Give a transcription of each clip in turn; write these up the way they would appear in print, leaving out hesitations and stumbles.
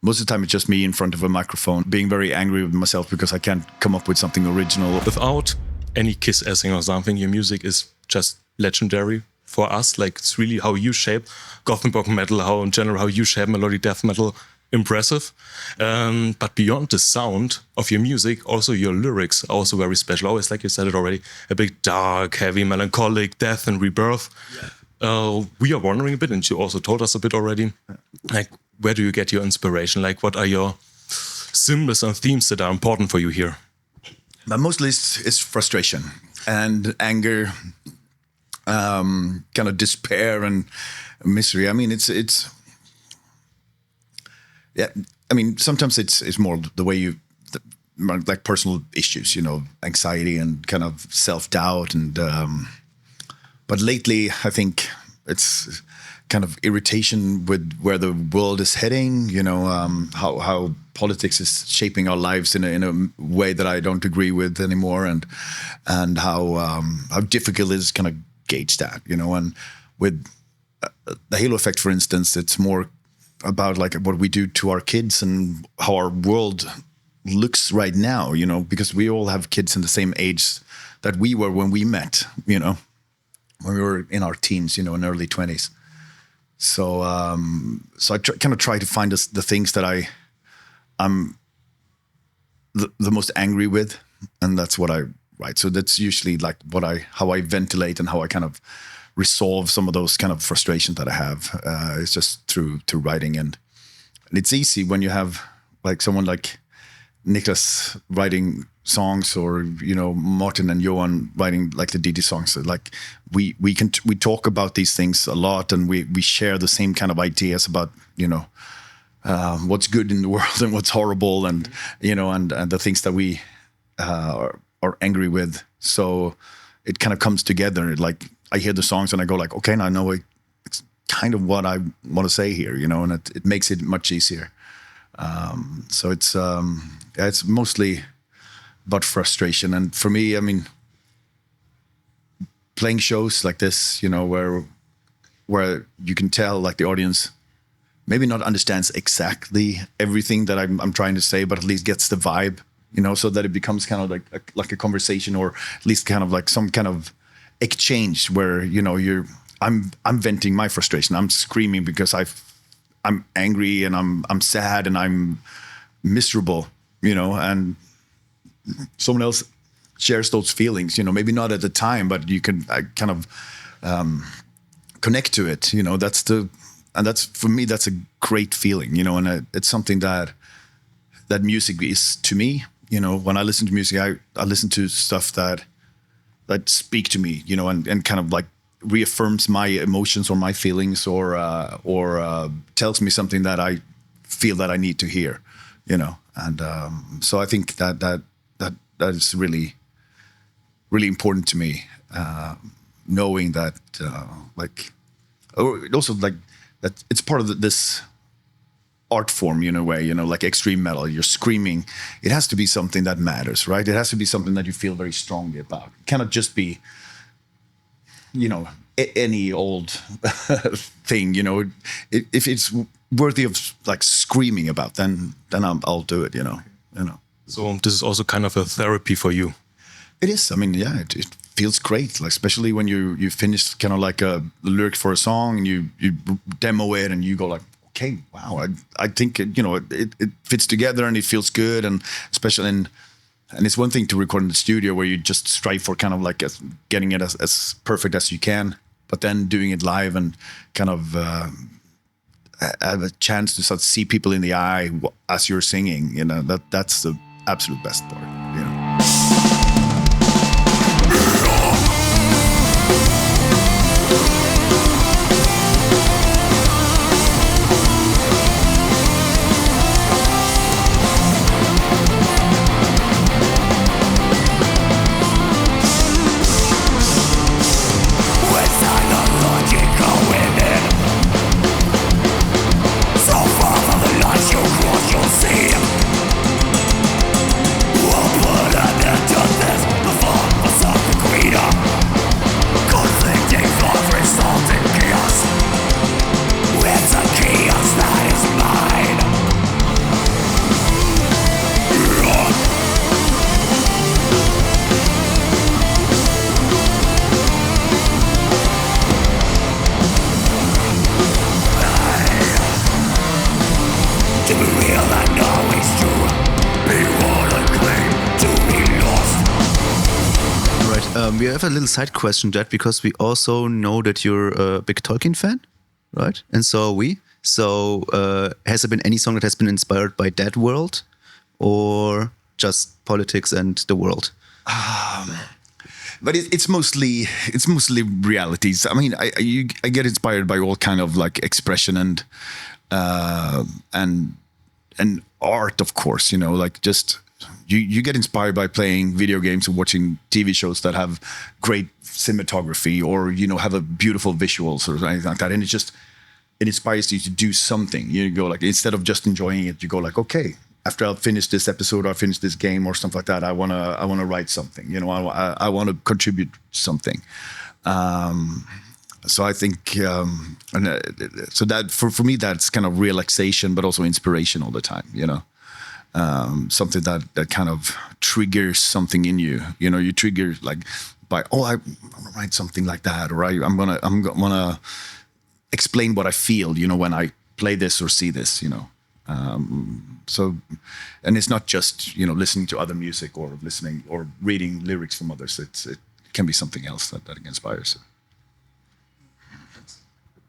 most of the time it's just me in front of a microphone, being very angry with myself because I can't come up with something original. Without any kiss-assing or something, your music is just legendary for us. Like, it's really how you shape Gothenburg metal, how in general, how you shape melodic death metal. Impressive. But beyond the sound of your music, also your lyrics are also very special. Always, like you said it already, a big dark, heavy, melancholic, death and rebirth. Yeah. We are wondering a bit, and you also told us a bit already, like, where do you get your inspiration? Like, what are your symbols and themes that are important for you here? But mostly it's frustration and anger, kind of despair and misery. I mean, it's yeah. I mean, sometimes it's more the way like personal issues, you know, anxiety and kind of self-doubt. And but lately, I think it's kind of irritation with where the world is heading. You know, how politics is shaping our lives in a way that I don't agree with anymore, and how difficult it is kind of gauge that. You know, and with the Halo effect, for instance, it's more about like what we do to our kids and how our world looks right now, you know, because we all have kids in the same age that we were when we met, you know, when we were in our teens, you know, in early 20s. So I kind of try to find the things that I'm the most angry with, and that's what I write. So that's usually like how I ventilate and how I kind of resolve some of those kind of frustrations that I have. It's just through writing, and it's easy when you have like someone like Niklas writing songs, or you know, Martin and Johan writing like the DD songs. Like we talk about these things a lot, and we share the same kind of ideas about, you know, what's good in the world and what's horrible, and you know, and the things that we are angry with. So it kind of comes together. Like I hear the songs and I go like, okay, now I know it's kind of what I want to say here, you know, and it makes it much easier. So it's mostly about frustration. And for me, I mean, playing shows like this, you know, where you can tell like the audience maybe not understands exactly everything that I'm trying to say, but at least gets the vibe, you know, so that it becomes kind of like a conversation, or at least kind of like some kind of exchange where, you know, I'm venting my frustration. I'm screaming because I'm angry and I'm sad and I'm miserable, you know, and someone else shares those feelings, you know, maybe not at the time, but you can kind of connect to it, you know. That's for me, that's a great feeling, you know, and it's something that music is to me. You know, when I listen to music, I listen to stuff that speak to me, you know, and kind of like reaffirms my emotions or my feelings, or tells me something that I feel that I need to hear, you know. And so I think that is really, really important to me, knowing that also like that it's part of this art form in a way, you know, like extreme metal. You're screaming. It has to be something that matters, right? It has to be something that you feel very strongly about. It cannot just be, you know, any old thing, you know. If it's worthy of like screaming about, then I'll do it, you know. So this is also kind of a therapy for you. It is. I mean, yeah, it feels great, like especially when you finish kind of like a lyric for a song and you demo it and you go like, okay, wow, I think you know it fits together and it feels good, and especially and it's one thing to record in the studio where you just strive for kind of like getting it as perfect as you can, but then doing it live and kind of have a chance to sort of see people in the eye as you're singing, you know, that's the absolute best part, you know. You'll see. We'll We have a little side question, Jet, because we also know that you're a big Tolkien fan, right? And so are we. So has there been any song that has been inspired by that world, or just politics and the world? But it's mostly realities. I mean, I get inspired by all kind of like expression and art, of course. You know, like just. You get inspired by playing video games and watching TV shows that have great cinematography or, you know, have a beautiful visuals or anything like that. And it inspires you to do something. You go like, instead of just enjoying it, you go like, okay, after I'll finish this episode or I finish this game or stuff like that, I want to write something, you know, I want to contribute something. So I think, so that for me, that's kind of relaxation, but also inspiration all the time, you know. Something that kind of triggers something in you. You know, you trigger like by I want to write something like that, or I'm gonna explain what I feel. You know, when I play this or see this. You know, so and it's not just, you know, listening to other music or listening or reading lyrics from others. It can be something else that inspires.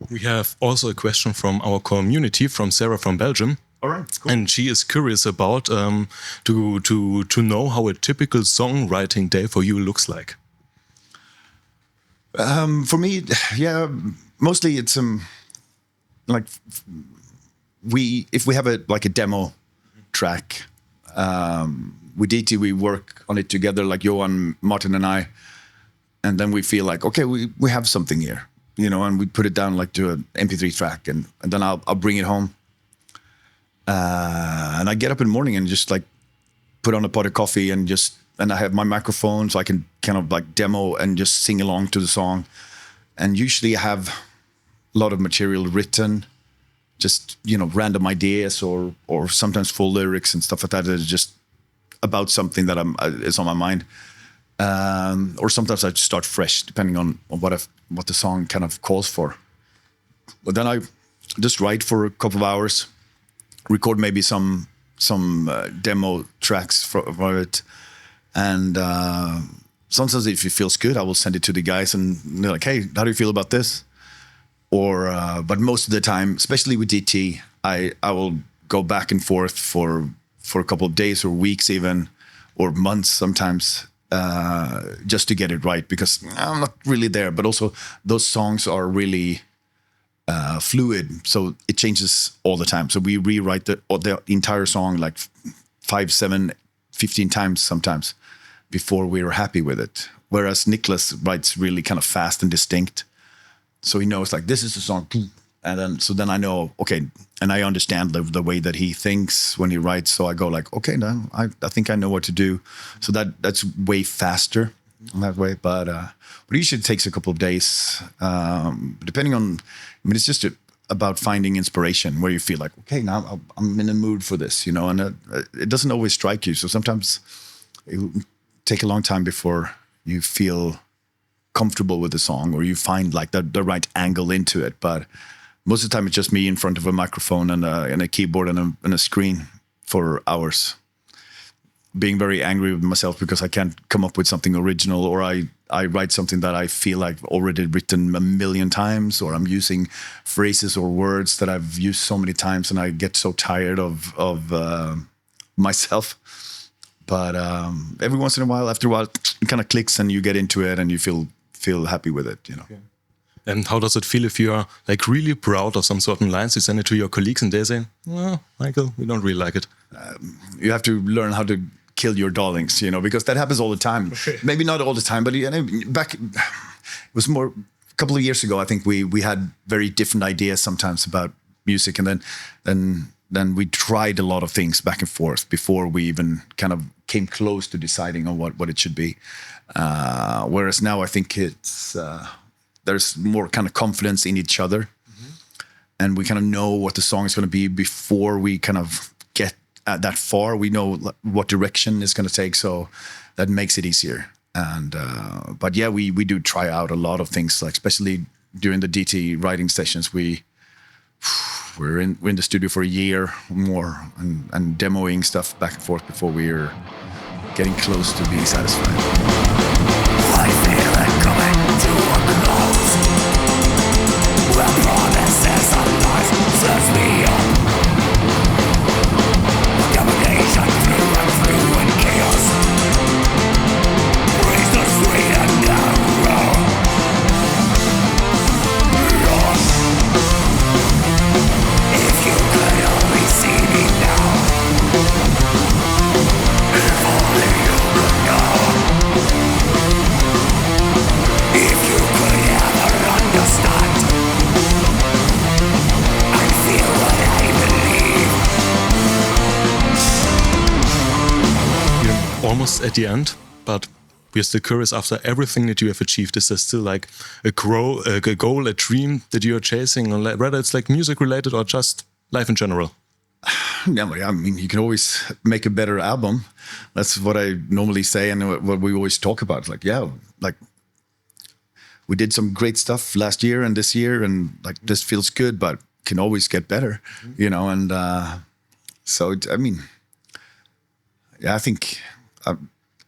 We have also a question from our community, from Sarah from Belgium. All right, cool. And she is curious about to know how a typical songwriting day for you looks like. For me, yeah, mostly it's like if we have a demo track, we work on it together, like Johan, Martin, and I, and then we feel like, okay, we have something here, you know, and we put it down like to an MP3 track, and then I'll bring it home. And I get up in the morning and just like put on a pot of coffee and I have my microphone so I can kind of like demo and just sing along to the song. And usually I have a lot of material written, just, you know, random ideas or sometimes full lyrics and stuff like that is just about something that is on my mind. Or sometimes I just start fresh depending on what the song kind of calls for. But then I just write for a couple of hours, record maybe some demo tracks for it, and sometimes if it feels good, I will send it to the guys and they're like, hey, how do you feel about this? Or but most of the time, especially with DT, I will go back and forth for a couple of days or weeks even, or months sometimes, just to get it right, because I'm not really there. But also those songs are really fluid, so it changes all the time. So we rewrite the entire song like 5, 7, 15 times sometimes before we're happy with it. Whereas Niklas writes really kind of fast and distinct. So he knows like this is the song, and then I know, okay, and I understand the way that he thinks when he writes. So I go like, okay, now I think I know what to do. So that's way faster in that way. But usually it takes a couple of days, depending on. I mean, it's just about finding inspiration where you feel like, okay, now I'm in a mood for this, you know, and it doesn't always strike you. So sometimes it will take a long time before you feel comfortable with the song or you find like the right angle into it. But most of the time it's just me in front of a microphone and a keyboard and a screen for hours, being very angry with myself because I can't come up with something original, or I write something that I feel like I've already written a million times, or I'm using phrases or words that I've used so many times and I get so tired of myself. But every once in a while, after a while, it kind of clicks and you get into it and you feel happy with it, you know. Okay. And how does it feel if you are like really proud of some certain lines? You send it to your colleagues and they say, well, Mikael, we don't really like it. You have to learn how to kill your darlings, you know, because that happens all the time. Okay. Maybe not all the time, but you know, back, it was more, a couple of years ago, I think we had very different ideas sometimes about music. And then we tried a lot of things back and forth before we even kind of came close to deciding on what it should be. Whereas now I think it's, there's more kind of confidence in each other. Mm-hmm. And we kind of know what the song is going to be before we kind of get that far. We know what direction it's going to take, so that makes it easier. And but yeah, we do try out a lot of things, like especially during the DT writing sessions. We we're in the studio for a year or more and demoing stuff back and forth before we're getting close to being satisfied. I feel it coming to a close. The promises of life serves me up. Domination through and through in chaos. Breeze the sweet and narrow. Lost. If you could only see me now. If only you could know. If you could ever understand and feel what I believe. We're almost at the end, but we're still curious after everything that you have achieved. Is there still like a goal, a dream that you're chasing, or whether it's like music related or just life in general? Yeah, I mean, you can always make a better album. That's what I normally say, and what we always talk about. Like, yeah, like we did some great stuff last year and this year, and like this feels good, but can always get better, you know. And I mean, yeah, I think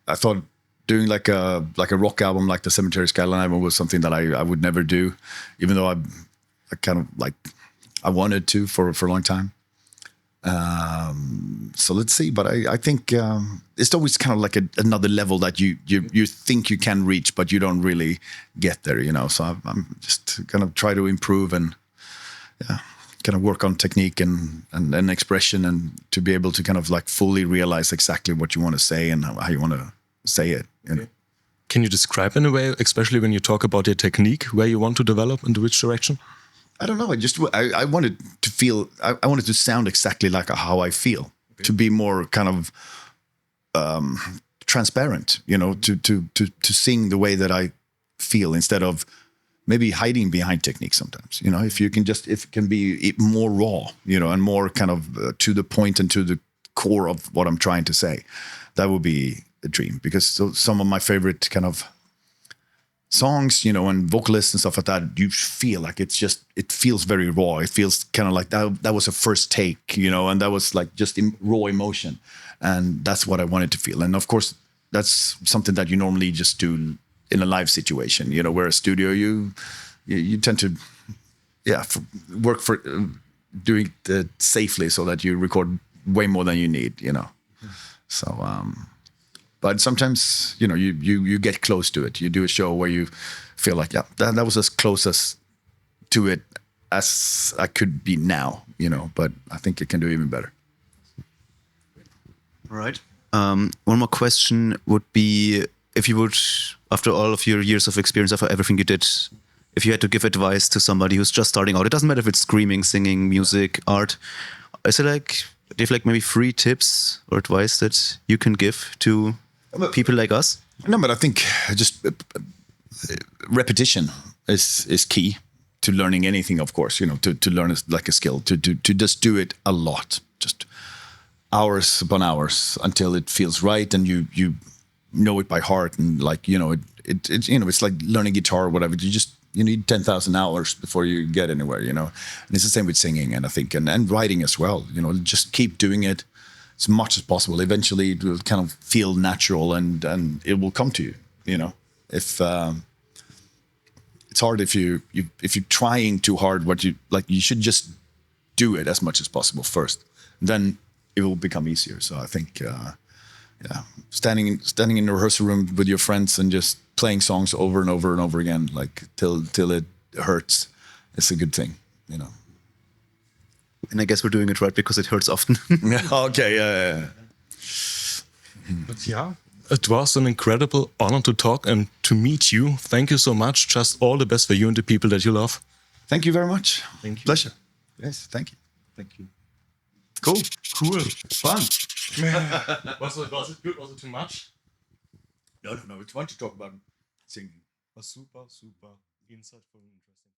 I thought doing like a rock album like the Cemetery Skyline album was something that I would never do, even though I kind of like I wanted to for a long time. So let's see, but I think it's always kind of like another level that you think you can reach, but you don't really get there, you know. So I'm just gonna try to improve and kind of work on technique and expression, and to be able to kind of like fully realize exactly what you want to say and how you want to say it. You know? Can you describe in a way, especially when you talk about your technique, where you want to develop, into which direction? I don't know. I wanted to feel. I wanted to sound exactly like how I feel. Okay. To be more kind of transparent, you know, to sing the way that I feel instead of maybe hiding behind technique sometimes. You know, if it can be more raw, you know, and more kind of to the point and to the core of what I'm trying to say, that would be a dream. Because some of my favorite kind of songs, you know, and vocalists and stuff like that, you feel like it feels very raw. It feels kind of like that was a first take, you know, and that was like just raw emotion. And that's what I wanted to feel. And of course, that's something that you normally just do in a live situation, you know, where a studio, you tend to, work for doing it safely so that you record way more than you need, you know. So, but sometimes, you know, you get close to it. You do a show where you feel like, that was as close as to it as I could be now, you know, but I think it can do even better. All right. One more question would be, if you would, after all of your years of experience, after everything you did, if you had to give advice to somebody who's just starting out, it doesn't matter if it's screaming, singing, music, art, is it like, do you have like maybe 3 tips or advice that you can give to people like us? No, but I think just repetition is key to learning anything, of course, you know, to learn is like a skill, to just do it a lot, just hours upon hours until it feels right and you know it by heart. And like, you know, it you know, it's like learning guitar or whatever. You need 10,000 hours before you get anywhere, you know. And it's the same with singing, and I think, and writing as well, you know, just keep doing it as much as possible. Eventually it will kind of feel natural and it will come to you, you know. If it's hard if you're trying too hard, you should just do it as much as possible first. Then it will become easier. So I think standing in the rehearsal room with your friends and just playing songs over and over and over again, like till it hurts, it's a good thing, you know. And I guess we're doing it right because it hurts often. Okay, yeah. But yeah, it was an incredible honor to talk and to meet you. Thank you so much. Just all the best for you and the people that you love. Thank you very much. Thank you. Pleasure. Yes, thank you. Thank you. Cool. Fun. Was it good? Was it too much? No. It's fun to talk about singing. Was super insightful and interesting.